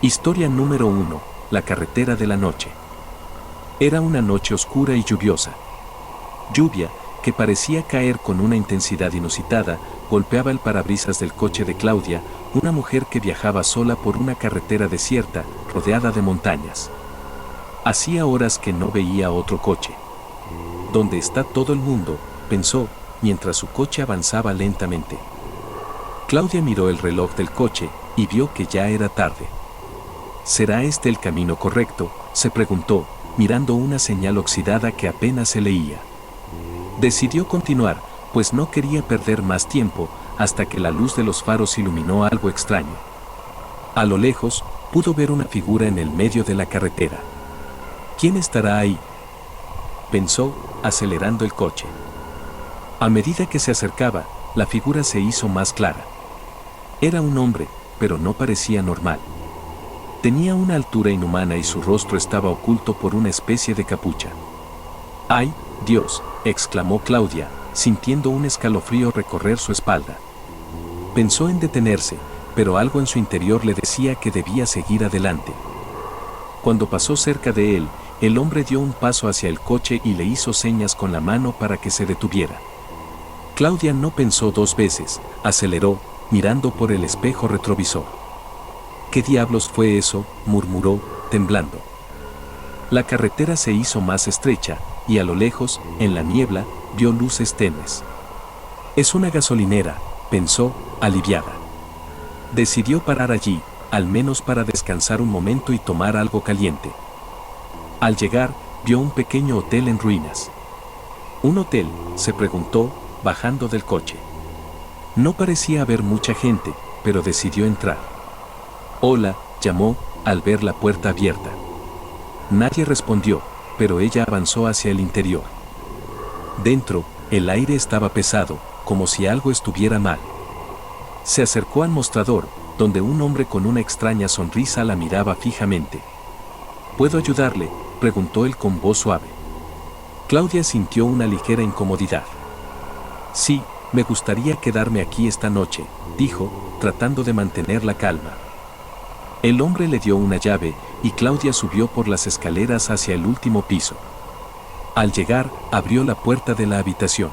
Historia número 1. La carretera de la noche. Era una noche oscura y lluviosa. Lluvia, que parecía caer con una intensidad inusitada, golpeaba el parabrisas del coche de Claudia, una mujer que viajaba sola por una carretera desierta, rodeada de montañas. Hacía horas que no veía otro coche. ¿Dónde está todo el mundo?, pensó, mientras su coche avanzaba lentamente. Claudia miró el reloj del coche y vio que ya era tarde. ¿Será este el camino correcto?, se preguntó, mirando una señal oxidada que apenas se leía. Decidió continuar, pues no quería perder más tiempo, hasta que la luz de los faros iluminó algo extraño. A lo lejos, pudo ver una figura en el medio de la carretera. ¿Quién estará ahí?, pensó, acelerando el coche. A medida que se acercaba, la figura se hizo más clara. Era un hombre, pero no parecía normal. Tenía una altura inhumana y su rostro estaba oculto por una especie de capucha. ¡Ay, Dios!, exclamó Claudia, sintiendo un escalofrío recorrer su espalda. Pensó en detenerse, pero algo en su interior le decía que debía seguir adelante. Cuando pasó cerca de él, el hombre dio un paso hacia el coche y le hizo señas con la mano para que se detuviera. Claudia no pensó dos veces, aceleró, mirando por el espejo retrovisor. ¿Qué diablos fue eso?, murmuró, temblando. La carretera se hizo más estrecha, y a lo lejos, en la niebla, vio luces tenues. Es una gasolinera, pensó, aliviada. Decidió parar allí, al menos para descansar un momento y tomar algo caliente. Al llegar, vio un pequeño hotel en ruinas. ¿Un hotel?, se preguntó, bajando del coche. No parecía haber mucha gente, pero decidió entrar. «Hola», llamó, al ver la puerta abierta. Nadie respondió, pero ella avanzó hacia el interior. Dentro, el aire estaba pesado, como si algo estuviera mal. Se acercó al mostrador, donde un hombre con una extraña sonrisa la miraba fijamente. «¿Puedo ayudarle?», preguntó él con voz suave. Claudia sintió una ligera incomodidad. «Sí, me gustaría quedarme aquí esta noche», dijo, tratando de mantener la calma. El hombre le dio una llave, y Claudia subió por las escaleras hacia el último piso. Al llegar, abrió la puerta de la habitación.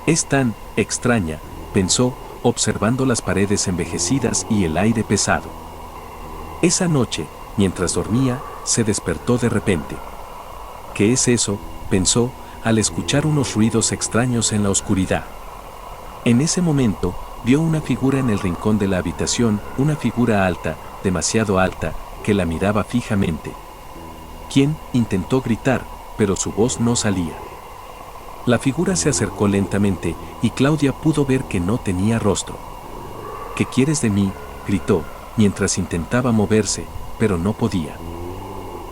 «Es tan extraña», pensó, observando las paredes envejecidas y el aire pesado. Esa noche, mientras dormía, se despertó de repente. «¿Qué es eso?», pensó, al escuchar unos ruidos extraños en la oscuridad. En ese momento, vio una figura en el rincón de la habitación, una figura alta, demasiado alta, que la miraba fijamente. «¿Quién?», intentó gritar, pero su voz no salía. La figura se acercó lentamente, y Claudia pudo ver que no tenía rostro. «¿Qué quieres de mí?», gritó, mientras intentaba moverse, pero no podía.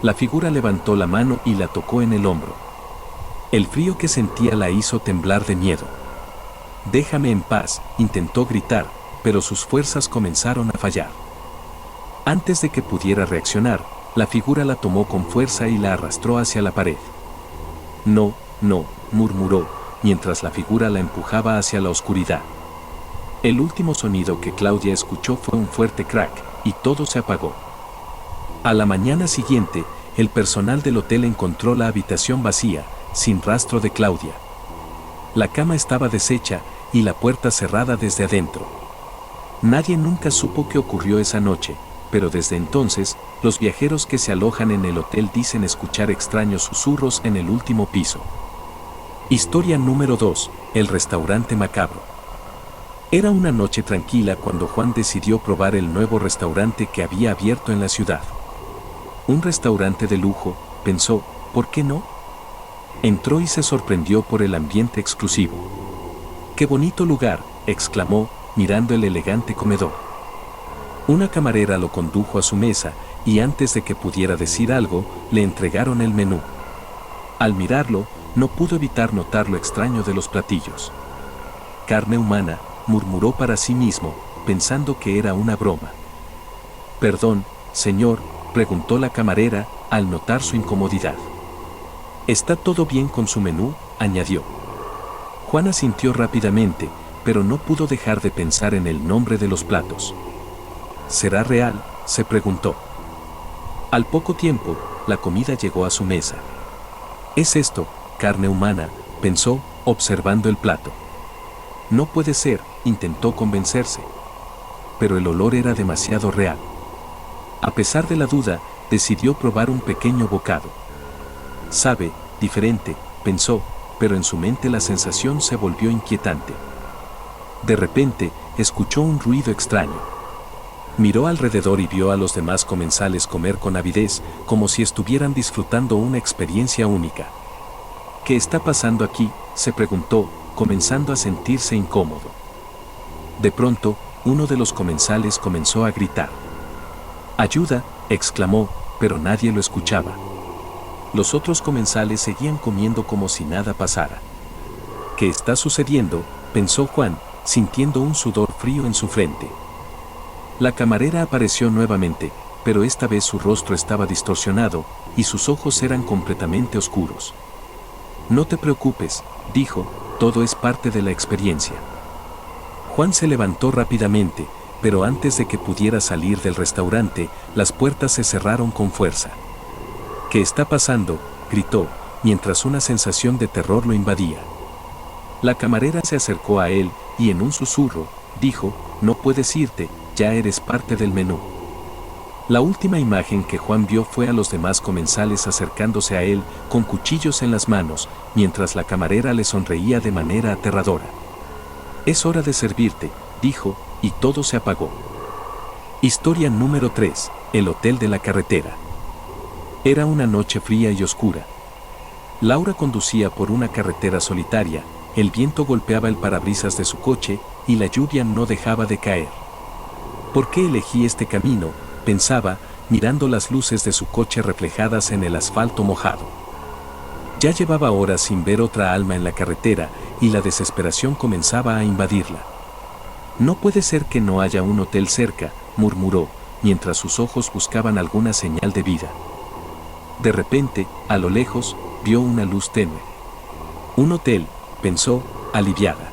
La figura levantó la mano y la tocó en el hombro. El frío que sentía la hizo temblar de miedo. «Déjame en paz», intentó gritar, pero sus fuerzas comenzaron a fallar. Antes de que pudiera reaccionar, la figura la tomó con fuerza y la arrastró hacia la pared. «No, no», murmuró, mientras la figura la empujaba hacia la oscuridad. El último sonido que Claudia escuchó fue un fuerte crack, y todo se apagó. A la mañana siguiente, el personal del hotel encontró la habitación vacía, sin rastro de Claudia. La cama estaba deshecha, y la puerta cerrada desde adentro. Nadie nunca supo qué ocurrió esa noche, pero desde entonces, los viajeros que se alojan en el hotel dicen escuchar extraños susurros en el último piso. Historia número 2. El restaurante macabro. Era una noche tranquila cuando Juan decidió probar el nuevo restaurante que había abierto en la ciudad. Un restaurante de lujo, pensó, ¿por qué no? Entró y se sorprendió por el ambiente exclusivo. «¡Qué bonito lugar!», exclamó, mirando el elegante comedor. Una camarera lo condujo a su mesa, y antes de que pudiera decir algo, le entregaron el menú. Al mirarlo, no pudo evitar notar lo extraño de los platillos. «Carne humana», murmuró para sí mismo, pensando que era una broma. «Perdón, señor», preguntó la camarera, al notar su incomodidad. «¿Está todo bien con su menú?», añadió. Juan asintió rápidamente, pero no pudo dejar de pensar en el nombre de los platos. «¿Será real?», se preguntó. Al poco tiempo, la comida llegó a su mesa. «¿Es esto carne humana?», pensó, observando el plato. «No puede ser», intentó convencerse. Pero el olor era demasiado real. A pesar de la duda, decidió probar un pequeño bocado. «Sabe diferente», pensó, pero en su mente la sensación se volvió inquietante. De repente, escuchó un ruido extraño. Miró alrededor y vio a los demás comensales comer con avidez, como si estuvieran disfrutando una experiencia única. «¿Qué está pasando aquí?», se preguntó, comenzando a sentirse incómodo. De pronto, uno de los comensales comenzó a gritar. «¡Ayuda!», exclamó, pero nadie lo escuchaba. Los otros comensales seguían comiendo como si nada pasara. «¿Qué está sucediendo?», pensó Juan, sintiendo un sudor frío en su frente. La camarera apareció nuevamente, pero esta vez su rostro estaba distorsionado y sus ojos eran completamente oscuros. «No te preocupes», dijo, «todo es parte de la experiencia». Juan se levantó rápidamente, pero antes de que pudiera salir del restaurante, las puertas se cerraron con fuerza. «¿Qué está pasando?», gritó, mientras una sensación de terror lo invadía. La camarera se acercó a él y en un susurro, dijo, «No puedes irte, ya eres parte del menú». La última imagen que Juan vio fue a los demás comensales acercándose a él con cuchillos en las manos, mientras la camarera le sonreía de manera aterradora. «Es hora de servirte», dijo, y todo se apagó. Historia número 3. El hotel de la carretera. Era una noche fría y oscura. Laura conducía por una carretera solitaria, el viento golpeaba el parabrisas de su coche y la lluvia no dejaba de caer. «¿Por qué elegí este camino?», pensaba, mirando las luces de su coche reflejadas en el asfalto mojado. Ya llevaba horas sin ver otra alma en la carretera y la desesperación comenzaba a invadirla. «No puede ser que no haya un hotel cerca», murmuró, mientras sus ojos buscaban alguna señal de vida. De repente, a lo lejos, vio una luz tenue. «Un hotel», pensó, aliviada.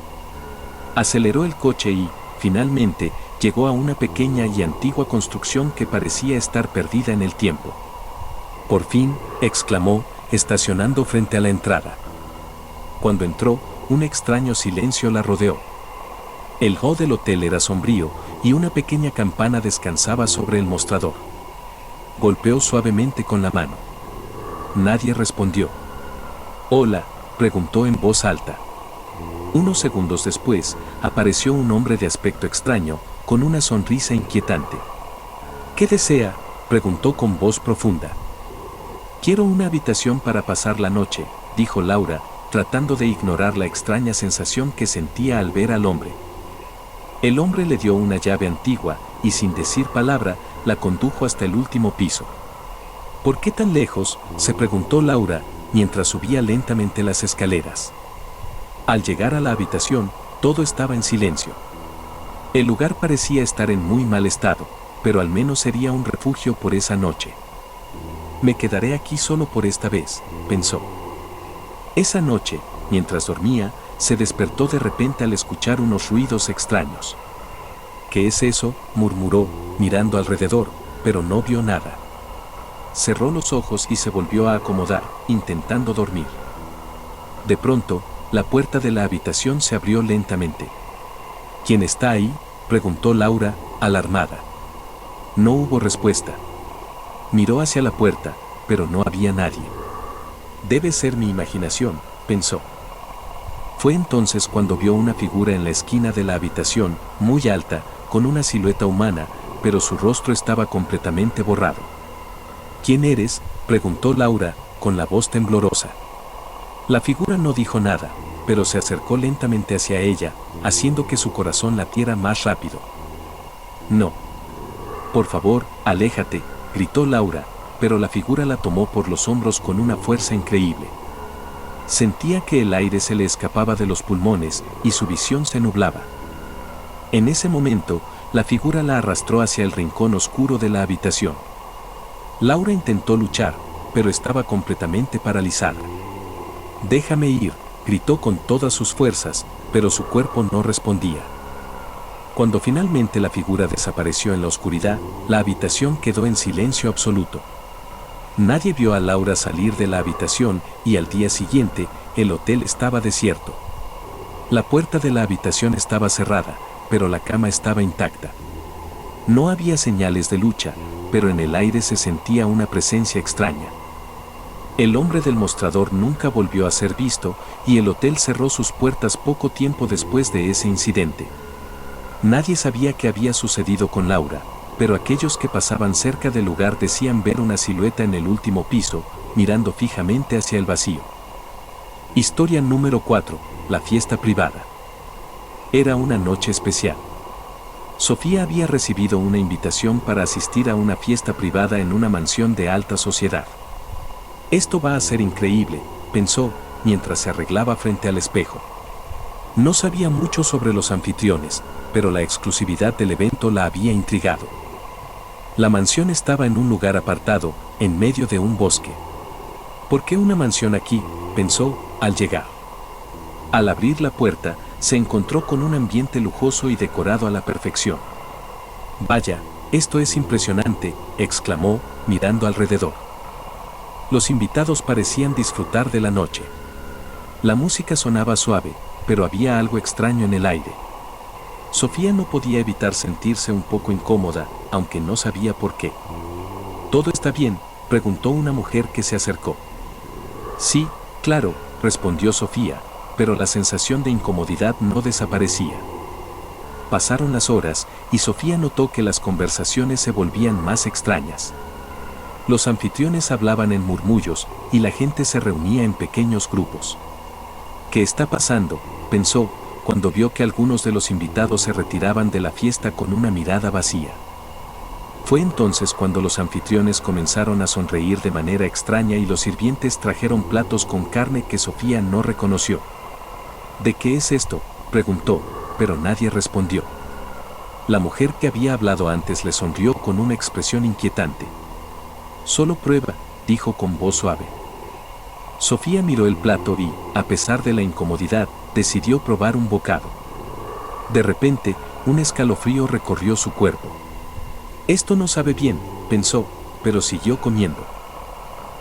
Aceleró el coche y, finalmente, llegó a una pequeña y antigua construcción que parecía estar perdida en el tiempo. «Por fin», exclamó, estacionando frente a la entrada. Cuando entró, un extraño silencio la rodeó. El hall del hotel era sombrío y una pequeña campana descansaba sobre el mostrador. Golpeó suavemente con la mano. Nadie respondió. «Hola», preguntó en voz alta. Unos segundos después, apareció un hombre de aspecto extraño, con una sonrisa inquietante. «¿Qué desea?», preguntó con voz profunda. «Quiero una habitación para pasar la noche», dijo Laura, tratando de ignorar la extraña sensación que sentía al ver al hombre. El hombre le dio una llave antigua y sin decir palabra, la condujo hasta el último piso. «¿Por qué tan lejos?», se preguntó Laura, mientras subía lentamente las escaleras. Al llegar a la habitación, todo estaba en silencio. El lugar parecía estar en muy mal estado, pero al menos sería un refugio por esa noche. «Me quedaré aquí solo por esta vez», pensó. Esa noche, mientras dormía, se despertó de repente al escuchar unos ruidos extraños. «¿Qué es eso?», murmuró, mirando alrededor, pero no vio nada. Cerró los ojos y se volvió a acomodar, intentando dormir. De pronto, la puerta de la habitación se abrió lentamente. «¿Quién está ahí?», preguntó Laura, alarmada. No hubo respuesta. Miró hacia la puerta, pero no había nadie. «Debe ser mi imaginación», pensó. Fue entonces cuando vio una figura en la esquina de la habitación, muy alta, con una silueta humana, pero su rostro estaba completamente borrado. «¿Quién eres?», preguntó Laura, con la voz temblorosa. La figura no dijo nada, pero se acercó lentamente hacia ella, haciendo que su corazón latiera más rápido. «No. Por favor, aléjate», gritó Laura, pero la figura la tomó por los hombros con una fuerza increíble. Sentía que el aire se le escapaba de los pulmones y su visión se nublaba. En ese momento, la figura la arrastró hacia el rincón oscuro de la habitación. Laura intentó luchar, pero estaba completamente paralizada. «Déjame ir», gritó con todas sus fuerzas, pero su cuerpo no respondía. Cuando finalmente la figura desapareció en la oscuridad, la habitación quedó en silencio absoluto. Nadie vio a Laura salir de la habitación y al día siguiente, el hotel estaba desierto. La puerta de la habitación estaba cerrada, pero la cama estaba intacta. No había señales de lucha, pero en el aire se sentía una presencia extraña. El hombre del mostrador nunca volvió a ser visto y el hotel cerró sus puertas poco tiempo después de ese incidente. Nadie sabía qué había sucedido con Laura, pero aquellos que pasaban cerca del lugar decían ver una silueta en el último piso, mirando fijamente hacia el vacío. Historia número 4. La fiesta privada. Era una noche especial. Sofía había recibido una invitación para asistir a una fiesta privada en una mansión de alta sociedad. Esto va a ser increíble, pensó, mientras se arreglaba frente al espejo. No sabía mucho sobre los anfitriones, pero la exclusividad del evento la había intrigado. La mansión estaba en un lugar apartado, en medio de un bosque. ¿Por qué una mansión aquí?, pensó, al llegar. Al abrir la puerta, se encontró con un ambiente lujoso y decorado a la perfección. «Vaya, esto es impresionante», exclamó, mirando alrededor. Los invitados parecían disfrutar de la noche. La música sonaba suave, pero había algo extraño en el aire. Sofía no podía evitar sentirse un poco incómoda, aunque no sabía por qué. «¿Todo está bien?», preguntó una mujer que se acercó. «Sí, claro», respondió Sofía, pero la sensación de incomodidad no desaparecía. Pasaron las horas, y Sofía notó que las conversaciones se volvían más extrañas. Los anfitriones hablaban en murmullos, y la gente se reunía en pequeños grupos. «¿Qué está pasando?», pensó, cuando vio que algunos de los invitados se retiraban de la fiesta con una mirada vacía. Fue entonces cuando los anfitriones comenzaron a sonreír de manera extraña y los sirvientes trajeron platos con carne que Sofía no reconoció. «¿De qué es esto?», preguntó, pero nadie respondió. La mujer que había hablado antes le sonrió con una expresión inquietante. «Solo prueba», dijo con voz suave. Sofía miró el plato y, a pesar de la incomodidad, decidió probar un bocado. De repente, un escalofrío recorrió su cuerpo. «Esto no sabe bien», pensó, pero siguió comiendo.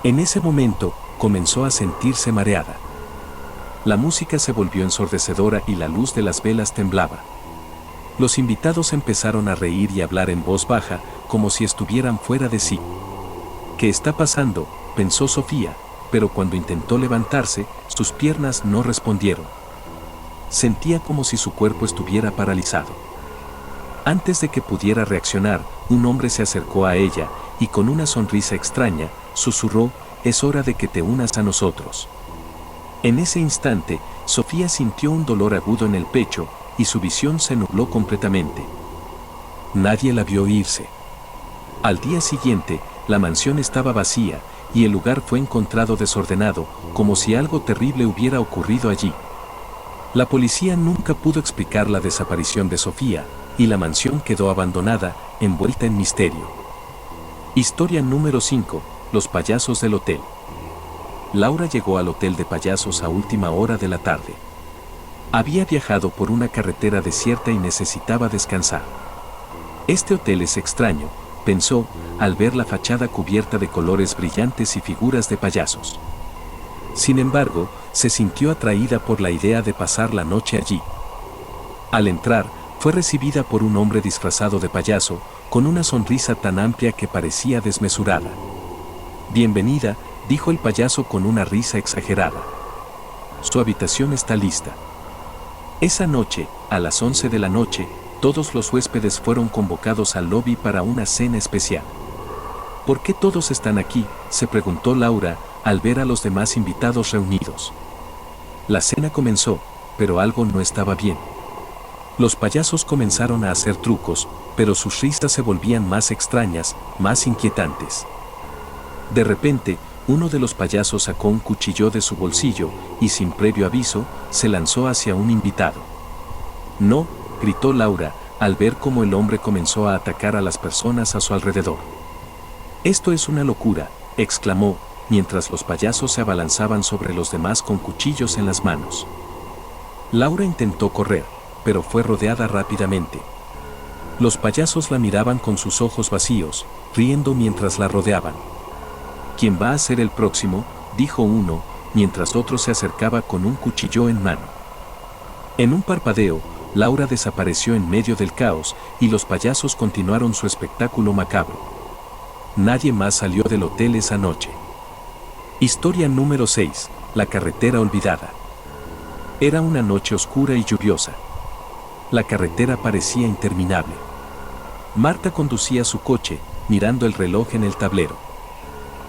En ese momento, comenzó a sentirse mareada. La música se volvió ensordecedora y la luz de las velas temblaba. Los invitados empezaron a reír y hablar en voz baja, como si estuvieran fuera de sí. «¿Qué está pasando?», pensó Sofía, pero cuando intentó levantarse, sus piernas no respondieron. Sentía como si su cuerpo estuviera paralizado. Antes de que pudiera reaccionar, un hombre se acercó a ella y con una sonrisa extraña, susurró: «Es hora de que te unas a nosotros». En ese instante, Sofía sintió un dolor agudo en el pecho y su visión se nubló completamente. Nadie la vio irse. Al día siguiente, la mansión estaba vacía y el lugar fue encontrado desordenado, como si algo terrible hubiera ocurrido allí. La policía nunca pudo explicar la desaparición de Sofía, y la mansión quedó abandonada, envuelta en misterio. Historia número 5. Los payasos del hotel. Laura llegó al hotel de payasos a última hora de la tarde. Había viajado por una carretera desierta y necesitaba descansar. «Este hotel es extraño», pensó, al ver la fachada cubierta de colores brillantes y figuras de payasos. Sin embargo, se sintió atraída por la idea de pasar la noche allí. Al entrar, fue recibida por un hombre disfrazado de payaso, con una sonrisa tan amplia que parecía desmesurada. «Bienvenida», dijo el payaso con una risa exagerada. «Su habitación está lista». Esa noche, a las 11 de la noche, todos los huéspedes fueron convocados al lobby para una cena especial. «¿Por qué todos están aquí?», se preguntó Laura, al ver a los demás invitados reunidos. La cena comenzó, pero algo no estaba bien. Los payasos comenzaron a hacer trucos, pero sus risas se volvían más extrañas, más inquietantes. De repente, uno de los payasos sacó un cuchillo de su bolsillo y sin previo aviso, se lanzó hacia un invitado. «No», gritó Laura, al ver cómo el hombre comenzó a atacar a las personas a su alrededor. «Esto es una locura», exclamó, mientras los payasos se abalanzaban sobre los demás con cuchillos en las manos. Laura intentó correr, pero fue rodeada rápidamente. Los payasos la miraban con sus ojos vacíos, riendo mientras la rodeaban. ¿Quién va a ser el próximo?, dijo uno, mientras otro se acercaba con un cuchillo en mano. En un parpadeo, Laura desapareció en medio del caos y los payasos continuaron su espectáculo macabro. Nadie más salió del hotel esa noche. Historia número 6. La carretera olvidada. Era una noche oscura y lluviosa. La carretera parecía interminable. Marta conducía su coche, mirando el reloj en el tablero.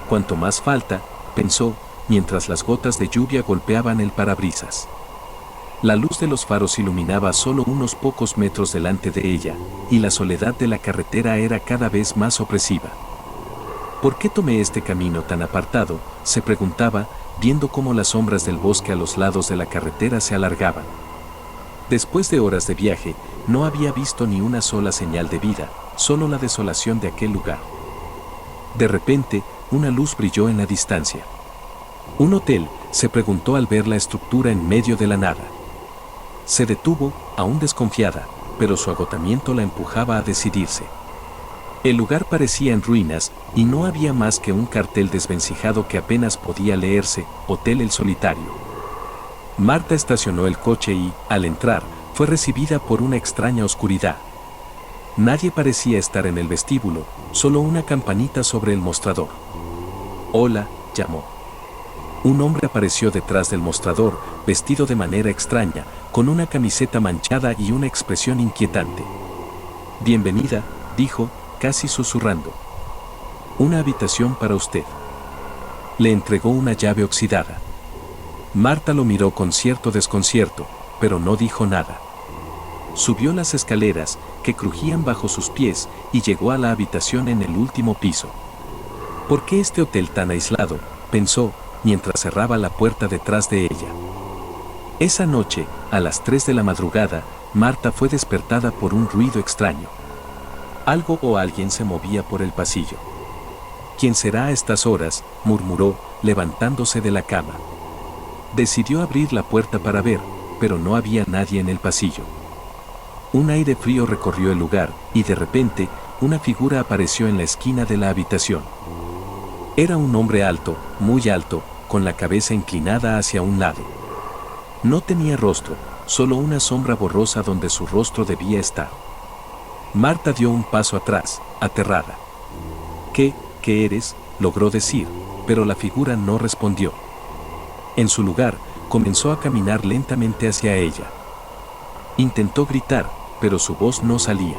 Cuanto más falta, pensó, mientras las gotas de lluvia golpeaban el parabrisas. La luz de los faros iluminaba solo unos pocos metros delante de ella, y la soledad de la carretera era cada vez más opresiva. ¿Por qué tomé este camino tan apartado?, se preguntaba, viendo cómo las sombras del bosque a los lados de la carretera se alargaban. Después de horas de viaje, no había visto ni una sola señal de vida, solo la desolación de aquel lugar. De repente, una luz brilló en la distancia. ¿Un hotel?, se preguntó al ver la estructura en medio de la nada. Se detuvo, aún desconfiada, pero su agotamiento la empujaba a decidirse. El lugar parecía en ruinas, y no había más que un cartel desvencijado que apenas podía leerse: Hotel El Solitario. Marta estacionó el coche y, al entrar, fue recibida por una extraña oscuridad. Nadie parecía estar en el vestíbulo, solo una campanita sobre el mostrador. «Hola», llamó. Un hombre apareció detrás del mostrador, vestido de manera extraña, con una camiseta manchada y una expresión inquietante. «Bienvenida», dijo, casi susurrando. «Una habitación para usted». Le entregó una llave oxidada. Marta lo miró con cierto desconcierto, pero no dijo nada. Subió las escaleras, que crujían bajo sus pies, y llegó a la habitación en el último piso. ¿Por qué este hotel tan aislado?, pensó, mientras cerraba la puerta detrás de ella. Esa noche, a las 3 de la madrugada, Marta fue despertada por un ruido extraño. Algo o alguien se movía por el pasillo. «¿Quién será a estas horas?», murmuró, levantándose de la cama. Decidió abrir la puerta para ver, pero no había nadie en el pasillo. Un aire frío recorrió el lugar, y de repente, una figura apareció en la esquina de la habitación. Era un hombre alto, muy alto, con la cabeza inclinada hacia un lado. No tenía rostro, solo una sombra borrosa donde su rostro debía estar. Marta dio un paso atrás, aterrada. ¿Qué eres?», logró decir, pero la figura no respondió. En su lugar, comenzó a caminar lentamente hacia ella. Intentó gritar, pero su voz no salía.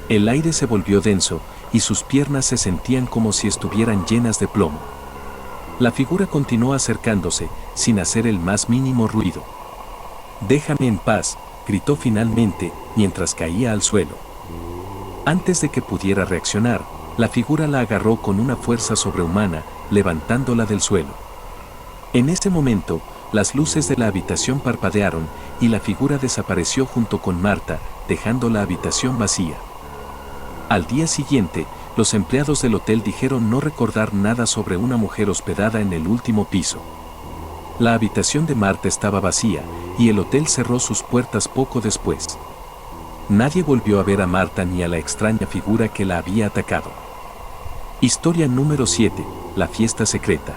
El aire se volvió denso, y sus piernas se sentían como si estuvieran llenas de plomo. La figura continuó acercándose, sin hacer el más mínimo ruido. «Déjame en paz», gritó finalmente, mientras caía al suelo. Antes de que pudiera reaccionar, la figura la agarró con una fuerza sobrehumana, levantándola del suelo. En ese momento, las luces de la habitación parpadearon, y la figura desapareció junto con Marta, dejando la habitación vacía. Al día siguiente, los empleados del hotel dijeron no recordar nada sobre una mujer hospedada en el último piso. La habitación de Marta estaba vacía, y el hotel cerró sus puertas poco después. Nadie volvió a ver a Marta ni a la extraña figura que la había atacado. Historia número 7. La fiesta secreta.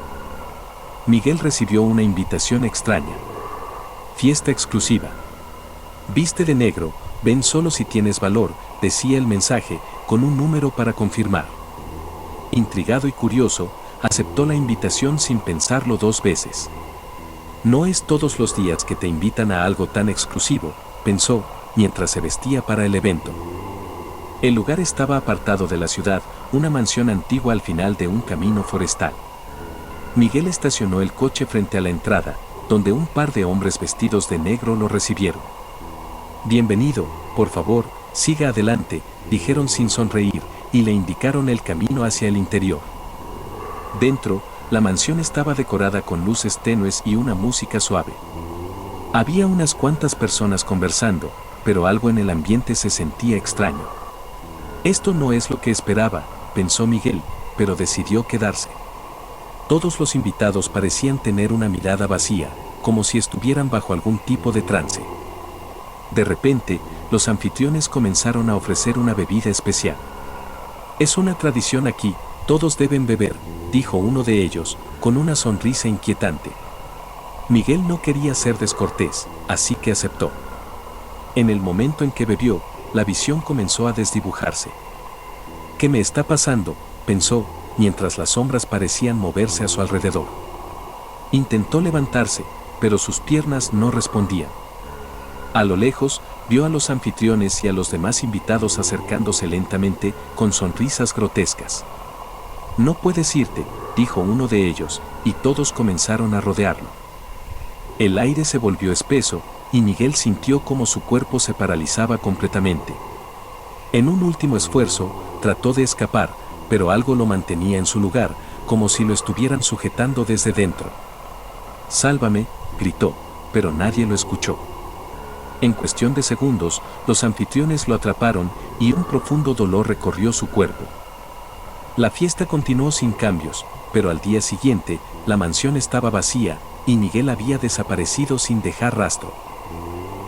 Miguel recibió una invitación extraña. Fiesta exclusiva. «Viste de negro, ven solo si tienes valor», decía el mensaje, con un número para confirmar. Intrigado y curioso, aceptó la invitación sin pensarlo 2 veces. «No es todos los días que te invitan a algo tan exclusivo», pensó, mientras se vestía para el evento. El lugar estaba apartado de la ciudad, una mansión antigua al final de un camino forestal. Miguel estacionó el coche frente a la entrada, donde un par de hombres vestidos de negro lo recibieron. «Bienvenido, por favor, siga adelante», dijeron sin sonreír, y le indicaron el camino hacia el interior. Dentro, la mansión estaba decorada con luces tenues y una música suave. Había unas cuantas personas conversando, pero algo en el ambiente se sentía extraño. «Esto no es lo que esperaba», pensó Miguel, pero decidió quedarse. Todos los invitados parecían tener una mirada vacía, como si estuvieran bajo algún tipo de trance. De repente, los anfitriones comenzaron a ofrecer una bebida especial. Es una tradición aquí, todos deben beber, dijo uno de ellos, con una sonrisa inquietante. Miguel no quería ser descortés, así que aceptó. En el momento en que bebió, la visión comenzó a desdibujarse. ¿Qué me está pasando?, pensó, mientras las sombras parecían moverse a su alrededor. Intentó levantarse, pero sus piernas no respondían. A lo lejos, vio a los anfitriones y a los demás invitados acercándose lentamente, con sonrisas grotescas. No puedes irte, dijo uno de ellos, y todos comenzaron a rodearlo. El aire se volvió espeso, y Miguel sintió como su cuerpo se paralizaba completamente. En un último esfuerzo, trató de escapar, pero algo lo mantenía en su lugar, como si lo estuvieran sujetando desde dentro. «Sálvame», gritó, pero nadie lo escuchó. En cuestión de segundos, los anfitriones lo atraparon y un profundo dolor recorrió su cuerpo. La fiesta continuó sin cambios, pero al día siguiente, la mansión estaba vacía y Miguel había desaparecido sin dejar rastro.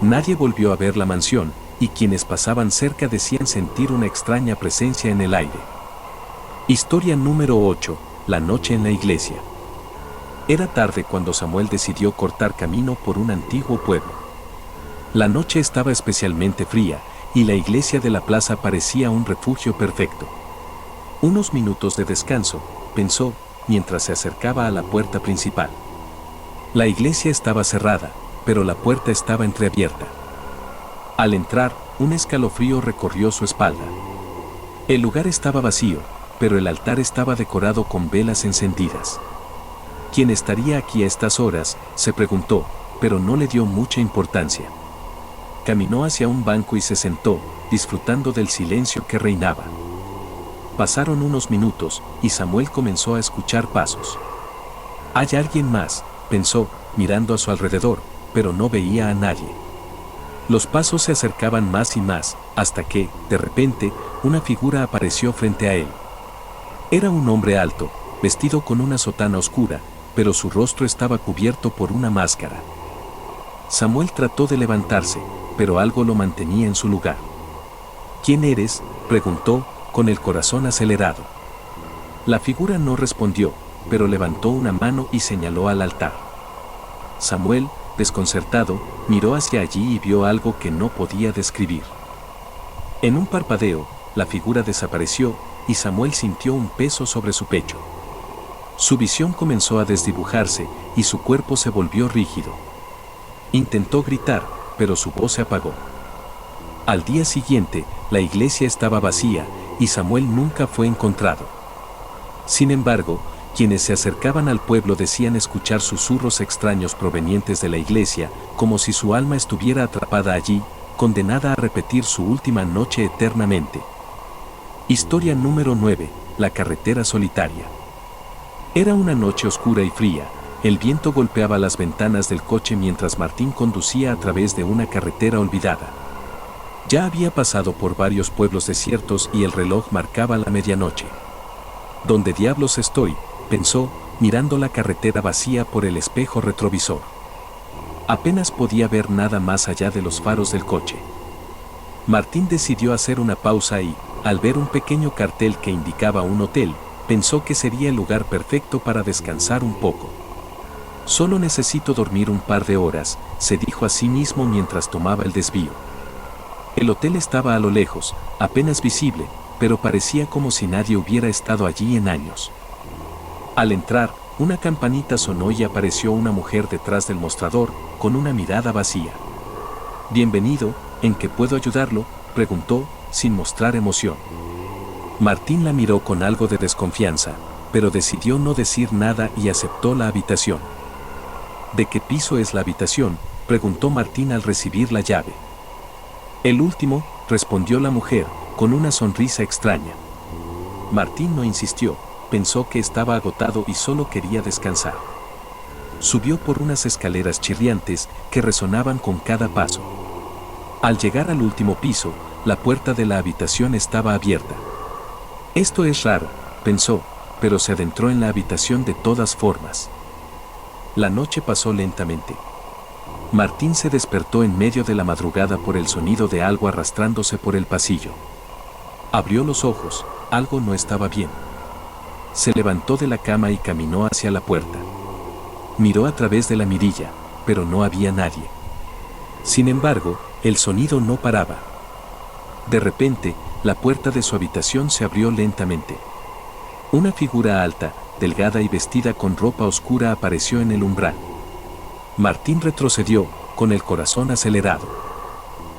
Nadie volvió a ver la mansión, y quienes pasaban cerca decían sentir una extraña presencia en el aire. Historia número 8. La noche en la iglesia. Era tarde cuando Samuel decidió cortar camino por un antiguo pueblo. La noche estaba especialmente fría, y la iglesia de la plaza parecía un refugio perfecto. Unos minutos de descanso, pensó, mientras se acercaba a la puerta principal. La iglesia estaba cerrada, pero la puerta estaba entreabierta. Al entrar, un escalofrío recorrió su espalda. El lugar estaba vacío, pero el altar estaba decorado con velas encendidas. ¿Quién estaría aquí a estas horas?, se preguntó, pero no le dio mucha importancia. Caminó hacia un banco y se sentó, disfrutando del silencio que reinaba. Pasaron unos minutos, y Samuel comenzó a escuchar pasos. «Hay alguien más», pensó, mirando a su alrededor, pero no veía a nadie. Los pasos se acercaban más y más, hasta que, de repente, una figura apareció frente a él. Era un hombre alto, vestido con una sotana oscura, pero su rostro estaba cubierto por una máscara. Samuel trató de levantarse, pero algo lo mantenía en su lugar. «¿Quién eres?», preguntó, con el corazón acelerado. La figura no respondió, pero levantó una mano y señaló al altar. Samuel, desconcertado, miró hacia allí y vio algo que no podía describir. En un parpadeo, la figura desapareció, y Samuel sintió un peso sobre su pecho. Su visión comenzó a desdibujarse, y su cuerpo se volvió rígido. Intentó gritar, pero su voz se apagó. Al día siguiente, la iglesia estaba vacía, y Samuel nunca fue encontrado. Sin embargo, quienes se acercaban al pueblo decían escuchar susurros extraños provenientes de la iglesia, como si su alma estuviera atrapada allí, condenada a repetir su última noche eternamente. Historia número 9. La carretera solitaria. Era una noche oscura y fría. El viento golpeaba las ventanas del coche mientras Martín conducía a través de una carretera olvidada. Ya había pasado por varios pueblos desiertos y el reloj marcaba la medianoche. ¿Dónde diablos estoy?, pensó, mirando la carretera vacía por el espejo retrovisor. Apenas podía ver nada más allá de los faros del coche. Martín decidió hacer una pausa y, al ver un pequeño cartel que indicaba un hotel, pensó que sería el lugar perfecto para descansar un poco. «Solo necesito dormir un par de horas», se dijo a sí mismo mientras tomaba el desvío. El hotel estaba a lo lejos, apenas visible, pero parecía como si nadie hubiera estado allí en años. Al entrar, una campanita sonó y apareció una mujer detrás del mostrador, con una mirada vacía. «Bienvenido, ¿en qué puedo ayudarlo?», preguntó, sin mostrar emoción. Martín la miró con algo de desconfianza, pero decidió no decir nada y aceptó la habitación. «¿De qué piso es la habitación?», preguntó Martín al recibir la llave. «El último», respondió la mujer, con una sonrisa extraña. Martín no insistió, pensó que estaba agotado y solo quería descansar. Subió por unas escaleras chirriantes que resonaban con cada paso. Al llegar al último piso, la puerta de la habitación estaba abierta. «Esto es raro», pensó, pero se adentró en la habitación de todas formas. La noche pasó lentamente. Martín se despertó en medio de la madrugada por el sonido de algo arrastrándose por el pasillo. Abrió los ojos, algo no estaba bien. Se levantó de la cama y caminó hacia la puerta. Miró a través de la mirilla, pero no había nadie. Sin embargo, el sonido no paraba. De repente, la puerta de su habitación se abrió lentamente. Una figura alta, delgada y vestida con ropa oscura apareció en el umbral. Martín retrocedió, con el corazón acelerado.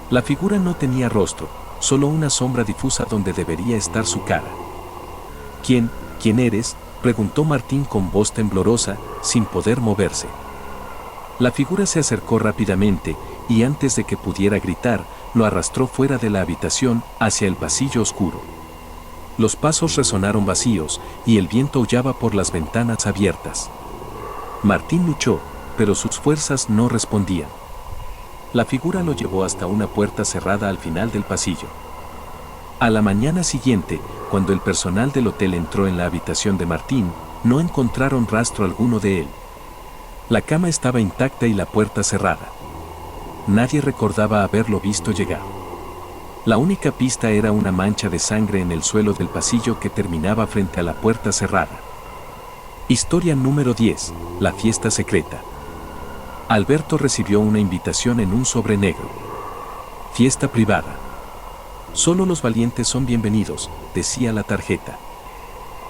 La figura no tenía rostro, solo una sombra difusa donde debería estar su cara. ¿Quién eres?, preguntó Martín con voz temblorosa, sin poder moverse. La figura se acercó rápidamente, y antes de que pudiera gritar, lo arrastró fuera de la habitación, hacia el pasillo oscuro. Los pasos resonaron vacíos, y el viento aullaba por las ventanas abiertas. Martín luchó, pero sus fuerzas no respondían. La figura lo llevó hasta una puerta cerrada al final del pasillo. A la mañana siguiente, cuando el personal del hotel entró en la habitación de Martín, no encontraron rastro alguno de él. La cama estaba intacta y la puerta cerrada. Nadie recordaba haberlo visto llegar. La única pista era una mancha de sangre en el suelo del pasillo que terminaba frente a la puerta cerrada. Historia número 10. La fiesta secreta. Alberto recibió una invitación en un sobre negro. Fiesta privada. Solo los valientes son bienvenidos, decía la tarjeta.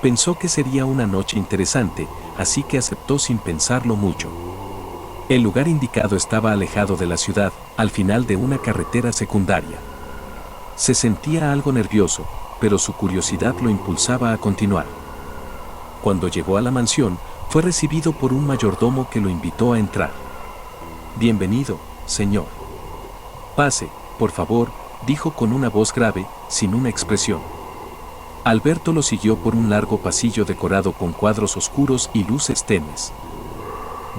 Pensó que sería una noche interesante, así que aceptó sin pensarlo mucho. El lugar indicado estaba alejado de la ciudad, al final de una carretera secundaria. Se sentía algo nervioso, pero su curiosidad lo impulsaba a continuar. Cuando llegó a la mansión, fue recibido por un mayordomo que lo invitó a entrar. Bienvenido, señor. Pase, por favor, dijo con una voz grave, sin una expresión. Alberto lo siguió por un largo pasillo decorado con cuadros oscuros y luces tenues.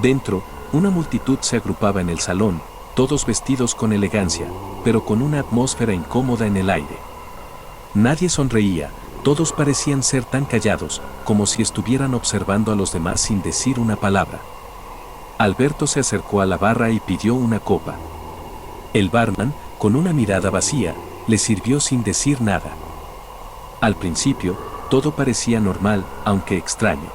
Dentro, una multitud se agrupaba en el salón, todos vestidos con elegancia, pero con una atmósfera incómoda en el aire. Nadie sonreía, todos parecían ser tan callados, como si estuvieran observando a los demás sin decir una palabra. Alberto se acercó a la barra y pidió una copa. El barman, con una mirada vacía, le sirvió sin decir nada. Al principio, todo parecía normal, aunque extraño.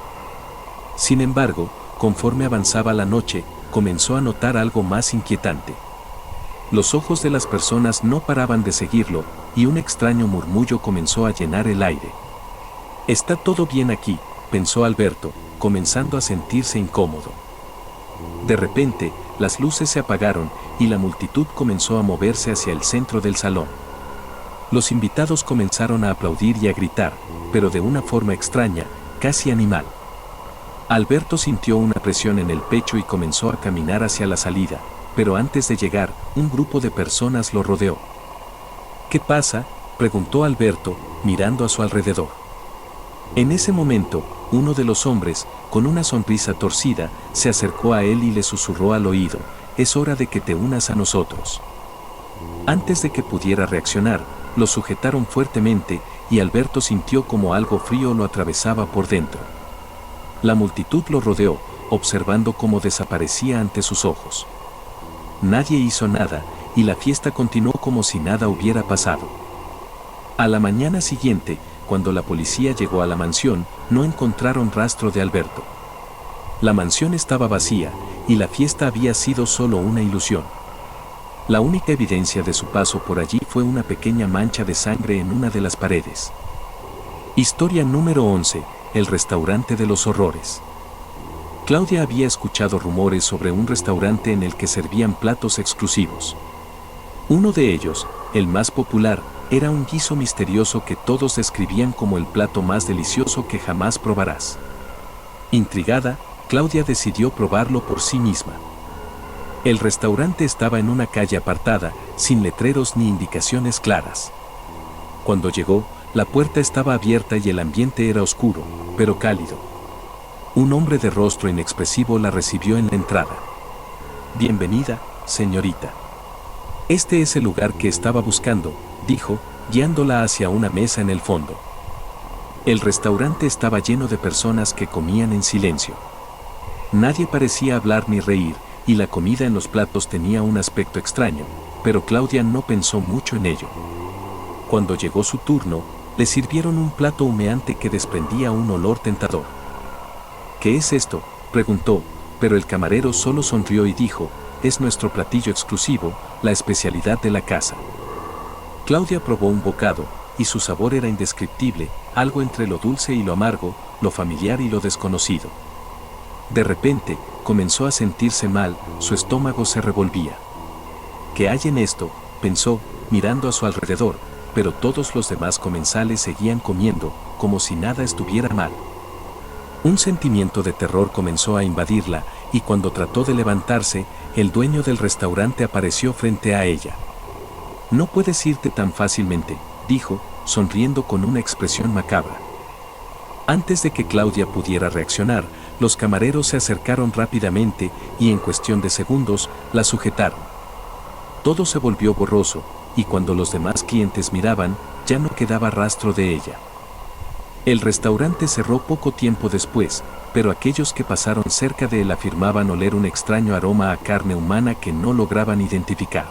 Sin embargo, conforme avanzaba la noche, comenzó a notar algo más inquietante. Los ojos de las personas no paraban de seguirlo, y un extraño murmullo comenzó a llenar el aire. «Está todo bien aquí», pensó Alberto, comenzando a sentirse incómodo. De repente, las luces se apagaron, y la multitud comenzó a moverse hacia el centro del salón. Los invitados comenzaron a aplaudir y a gritar, pero de una forma extraña, casi animal. Alberto sintió una presión en el pecho y comenzó a caminar hacia la salida, pero antes de llegar, un grupo de personas lo rodeó. «¿Qué pasa?», preguntó Alberto, mirando a su alrededor. En ese momento, uno de los hombres, con una sonrisa torcida, se acercó a él y le susurró al oído: «Es hora de que te unas a nosotros». Antes de que pudiera reaccionar, lo sujetaron fuertemente, y Alberto sintió como algo frío lo atravesaba por dentro. La multitud lo rodeó, observando cómo desaparecía ante sus ojos. Nadie hizo nada, y la fiesta continuó como si nada hubiera pasado. A la mañana siguiente, cuando la policía llegó a la mansión, no encontraron rastro de Alberto. La mansión estaba vacía, y la fiesta había sido solo una ilusión. La única evidencia de su paso por allí fue una pequeña mancha de sangre en una de las paredes. Historia número 11. El restaurante de los horrores. Claudia había escuchado rumores sobre un restaurante en el que servían platos exclusivos. Uno de ellos, el más popular, era un guiso misterioso que todos describían como el plato más delicioso que jamás probarás. Intrigada, Claudia decidió probarlo por sí misma. El restaurante estaba en una calle apartada, sin letreros ni indicaciones claras. Cuando llegó, la puerta estaba abierta y el ambiente era oscuro, pero cálido. Un hombre de rostro inexpresivo la recibió en la entrada. «Bienvenida, señorita. Este es el lugar que estaba buscando», dijo, guiándola hacia una mesa en el fondo. El restaurante estaba lleno de personas que comían en silencio. Nadie parecía hablar ni reír, y la comida en los platos tenía un aspecto extraño, pero Claudia no pensó mucho en ello. Cuando llegó su turno, le sirvieron un plato humeante que desprendía un olor tentador. ¿Qué es esto?, preguntó, pero el camarero solo sonrió y dijo: es nuestro platillo exclusivo, la especialidad de la casa. Claudia probó un bocado, y su sabor era indescriptible, algo entre lo dulce y lo amargo, lo familiar y lo desconocido. De repente, comenzó a sentirse mal, su estómago se revolvía. ¿Qué hay en esto?, pensó, mirando a su alrededor, pero todos los demás comensales seguían comiendo, como si nada estuviera mal. Un sentimiento de terror comenzó a invadirla, y cuando trató de levantarse, el dueño del restaurante apareció frente a ella. No puedes irte tan fácilmente, dijo, sonriendo con una expresión macabra. Antes de que Claudia pudiera reaccionar, los camareros se acercaron rápidamente y en cuestión de segundos la sujetaron. Todo se volvió borroso, y cuando los demás clientes miraban, ya no quedaba rastro de ella. El restaurante cerró poco tiempo después, pero aquellos que pasaron cerca de él afirmaban oler un extraño aroma a carne humana que no lograban identificar.